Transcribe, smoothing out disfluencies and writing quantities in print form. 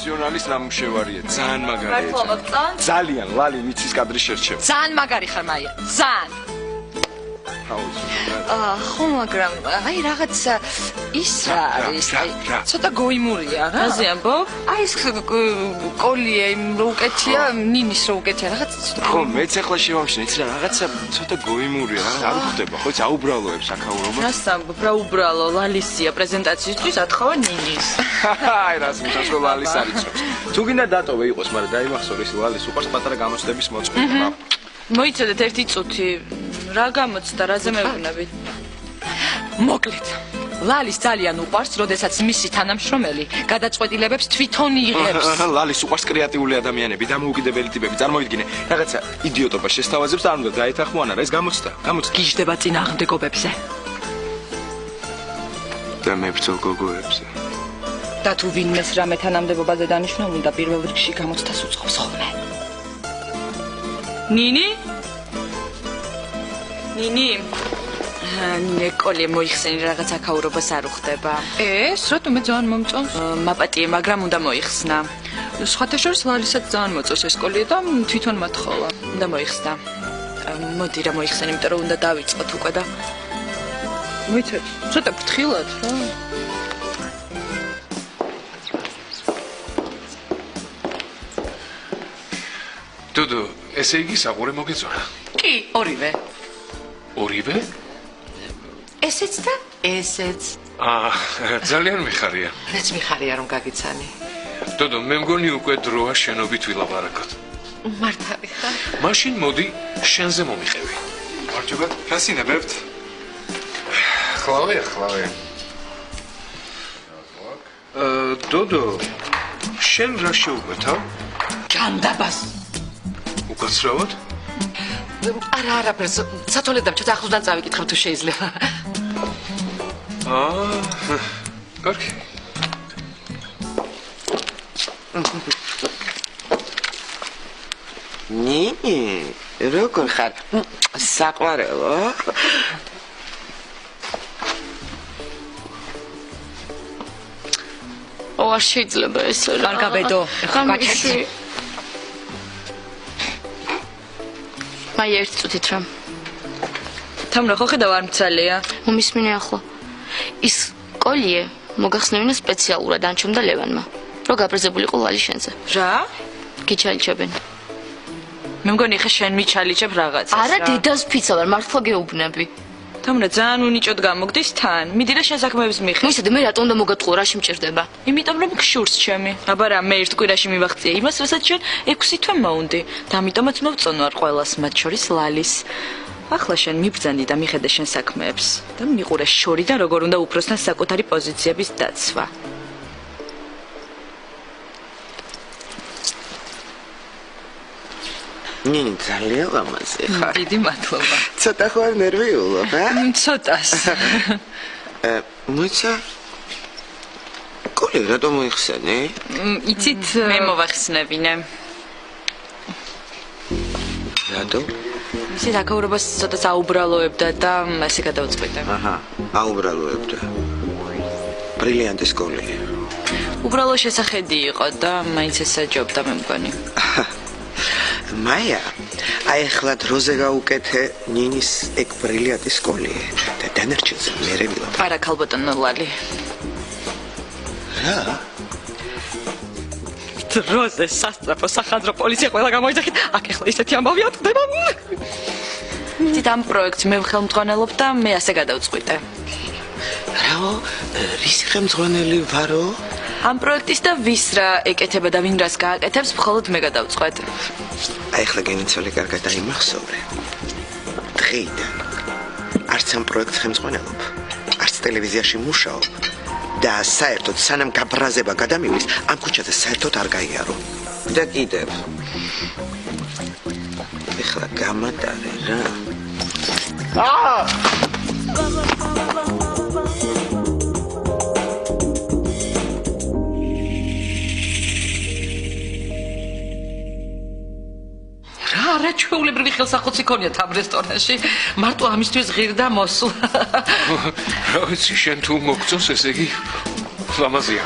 პროფესიონალის ნამუშევარია, ძალიან მაგარია. მართლა მოგწონს? ძალიან, ლალი მიცის კადრი შერჩევა. ძალიან მაგარი ხარ მაია. ძალიან. ხო, მაგრამ აი რაღაც ის რა არის? ცოტა გოიმურია რა. აზე ამბობ? აი ეს კოლიე რო უკეთია, ნინის რო უკეთია, რაღაც ცოტა. ხო, მეც ახლა შევამჩნე, იცი რა, რაღაცა ცოტა გოიმურია, რა არ ხდება, ხო, აუბრალოებს აქაურობა. რას ამბობ, რა უბრალო, ლალისია პრეზენტაციისთვის ათხოვა ნინის. აი, რას მითხრას რომ ლალის არიწევს. თუ გინდა დატოვე იყოს, მაგრამ დაიმახსოვრე ის ლალის უყარს პატარა გამოცდების მოწყობა. მოიცადეთ ერთი წუთი. რა გამოცდა, რაზე მეუბნები? მოკლედ. ლალის ძალიან უყვარს, როდესაც მისი თანამშრომელი გადაწყვეტილებებს თვითონ იღებს. ლალის უყვარს კრეატიული ადამიანები, დამოუკიდებელი ტიპები, წარმოვიდგინე, რაღაცა იდიოტობა შესთავაზებს და არ უნდა დაეთანხმო ან არა, ეს გამოცდა. გიждდება წინააღმდეგობებზე. და მებრძოლ გოგოებზე. და თუ ვინმეს რამე თანამდებობაზე დანიშნულ უნდა პირველ რიგში გამოცდას უწყობს ხოლმე. ნინი? ნინი? ნეკოლე მოიხსენი რაღაც აქაურობას არ უხდება. ეს რატომ მე ძალიან მომწონს? მაპატიე, მაგრამ უნდა მოიხსნა. სხვათა შორის ლალისაც ძალიან მოწონს ეს კოლიე და თვითონ მათხოვა. უნდა მოიხსნა. მოდი რა მოიხსენი, იმიტომ რომ უნდა დავიწყოთ უკვე და მოიცადე, ცოტა ფრთხილად რა. დუდუ, ესე იგი საყურე მოგეწონა? კი, ორივე. ორივე? ესეც და ესეც. ძალიან მიხარია. მეც მიხარია რომ გაგიცანი. დუდუ, მე მგონი უკვე დროა შენობით ვილაპარაკოთ. მართალი ხარ? მაშინ მოდი შენზე მომიყევი. მარჯობა, ფასინებებთ. ხლავე. დუდუ, შენ რა შეუკვეთა? ჯანდაბას. უკაცრავად? არაფერს, სათვალედამ ცოტა ახლოსთან წავიკითხებ თუ შეიძლება. კარგი. ნინი, როგორ ხარ? საყვარელო? არ შეიძლება ესე რა. კარგაბედო, გამიში. მაი ერთი წუთით რა. თამრა ხო ხედავ არ მცალია. მომისმინე ახლა. ის კოლიე მოგახსნევინა სპეციალურად ანჩომ და ლევანმა. რო გაბრაზებულიყო ლალი შენზე. რა? გიჩალიჩებენ. მე მგონი ხე შენ მიჩალიჩებ რაღაცას რა. არა, დედას ფიცავარ, მართლა გეუბნები. თამრა ძალიან უნიჭოდ გამოგდის თან. მიდი რა შენ საქმეებს მიხე. მოიცადე, მე რატომ უნდა მოგატყუო, რა შემჭირდება? იმიტომ რომ გშურს ჩემი. აბა რა, მე ერთ კვირაში მივახციე იმას, რასაც შენ 6 თვე მოუნდი. და ამიტომაც მოვწონვარ ყველას, მათ შორის ლალის. ახლა შენ მიბრძანდი და მიხედე შენ საქმეებს და მიყურე შორიდან როგორ უნდა უფროსთან საკუთარი პოზიციების დაცვა. ნინი, ძალიან ლამაზი ხარ. დიდი მადლობა. ცოტა ხარ ნერვიულობ, ცოტას. მოიცა კოლი რატომ მოიხსენე? იცით, მე მოვახსნევინე. რატომ? ისე დაკავრებას ცოტა აუბრალოებდა და ასე გადავწყვიტე. აუბრალოებდა. ბრილიანტი სკოლია. უბრალო შესახედი იყო და მაინც ესაჯობდა მე მგონი. მაია, აი ახლა დროზე გაუკეთე ნინის ეგ ბრილიანტი სკოლია და დანარჩენს მერე ვილაპარაკ. არა, ქალბატონო ლალი. რა? დროზე სასწრაფო სახანძრო პოლიცია ყველა გამოიძახით. აქ ახლა ისეთი ამბავი ატყდება. დიდ ამ პროექტს მე ხელმძღვანელობ და მე ასე გადავწყვიტე. რაო, რის ხელმძღვანელი ვარო? ამ პროექტის და ვის რა ეკეთება და ვინ რას გააკეთებს, მხოლოდ მე გადავწყვეტ. აი ახლა გენიცოლი კარგად დაიმახსოვრე. დღეიდან არც ამ პროექტს ხელმძღვანელობ, არც ტელევიზიაში მუშაობ და საერთოდ სანამ გაბრაზება გადამივლის, ამ ქუჩაზე საერთოდ არ გაიარო. და კიდევ ეხლა გამატარე რა. რა ჩვეულებრივი ხელსაყოც იქონიათ ამ რესტორანში. მარტო ამისთვის ღირდა მოსვლა. რა ვიცი, შენ თუ მოგწონს, ესე იგი ლამაზია.